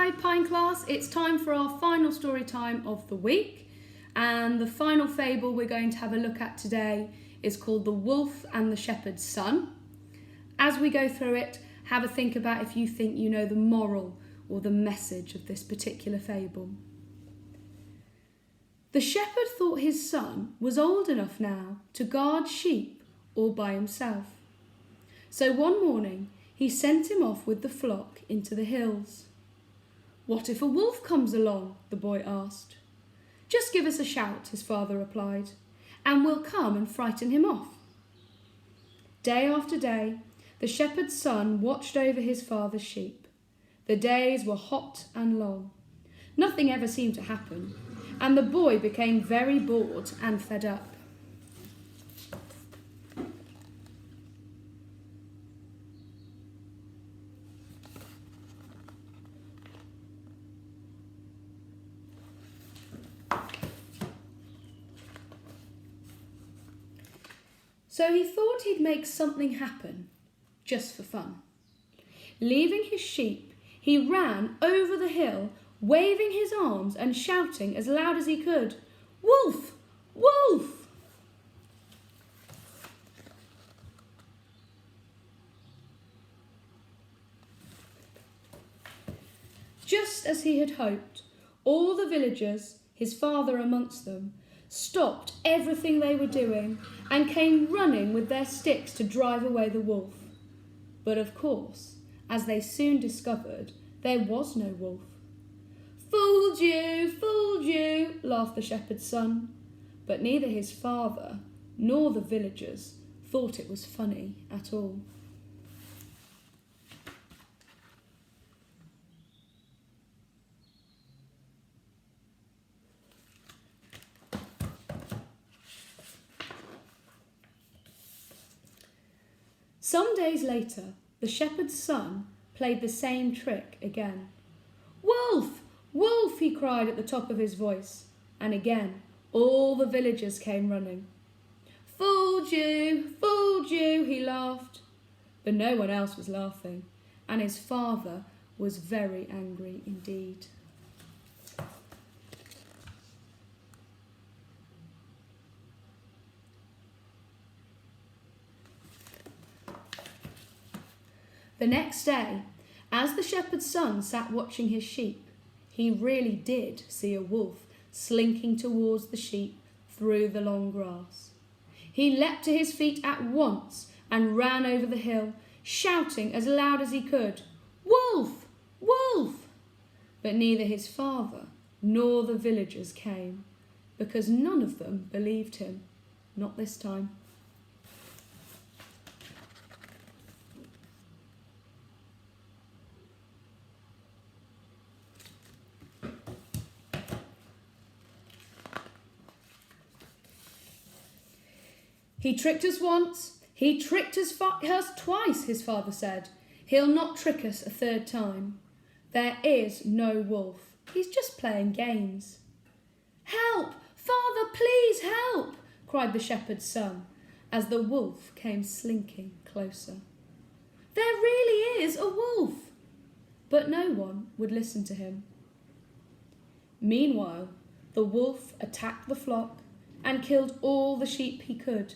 Hi Pine class, it's time for our final story time of the week, and the final fable we're going to have a look at today is called The Wolf and the Shepherd's Son. As we go through it, have a think about if you think you know the moral or the message of this particular fable. The shepherd thought his son was old enough now to guard sheep all by himself. So one morning he sent him off with the flock into the hills. "What if a wolf comes along?" the boy asked. "Just give us a shout," his father replied, "and we'll come and frighten him off." Day after day, the shepherd's son watched over his father's sheep. The days were hot and long. Nothing ever seemed to happen, and the boy became very bored and fed up. So he thought he'd make something happen, just for fun. Leaving his sheep, he ran over the hill, waving his arms and shouting as loud as he could, "Wolf! Wolf!" Just as he had hoped, all the villagers, his father amongst them, stopped everything they were doing and came running with their sticks to drive away the wolf. But of course, as they soon discovered, there was no wolf. "Fooled you," laughed the shepherd's son. But neither his father nor the villagers thought it was funny at all. Some days later, the shepherd's son played the same trick again. "Wolf! Wolf!" he cried at the top of his voice, and again all the villagers came running. Fooled you," he laughed. But no one else was laughing, and his father was very angry indeed. The next day, as the shepherd's son sat watching his sheep, he really did see a wolf slinking towards the sheep through the long grass. He leapt to his feet at once and ran over the hill, shouting as loud as he could, "Wolf! Wolf!" But neither his father nor the villagers came, because none of them believed him, not this time. "He tricked us once, he tricked us twice," his father said. "He'll not trick us a third time. There is no wolf. He's just playing games." "Help! Father, please help!" cried the shepherd's son, as the wolf came slinking closer. "There really is a wolf!" But no one would listen to him. Meanwhile, the wolf attacked the flock and killed all the sheep he could,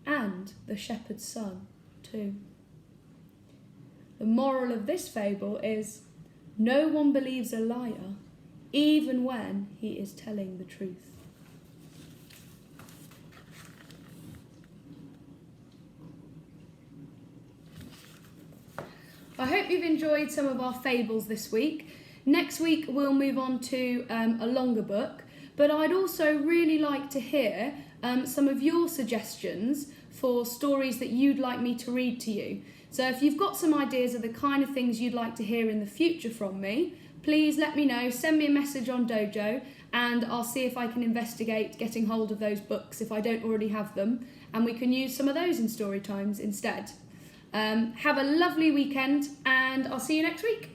and the shepherd's son too. The moral of this fable is, no one believes a liar, even when he is telling the truth. I hope you've enjoyed some of our fables this week. Next week we'll move on to a longer book, but I'd also really like to hear some of your suggestions for stories that you'd like me to read to you. So if you've got some ideas of the kind of things you'd like to hear in the future from me, please let me know, send me a message on Dojo, and I'll see if I can investigate getting hold of those books if I don't already have them, and we can use some of those in story times instead. Have a lovely weekend, and I'll see you next week.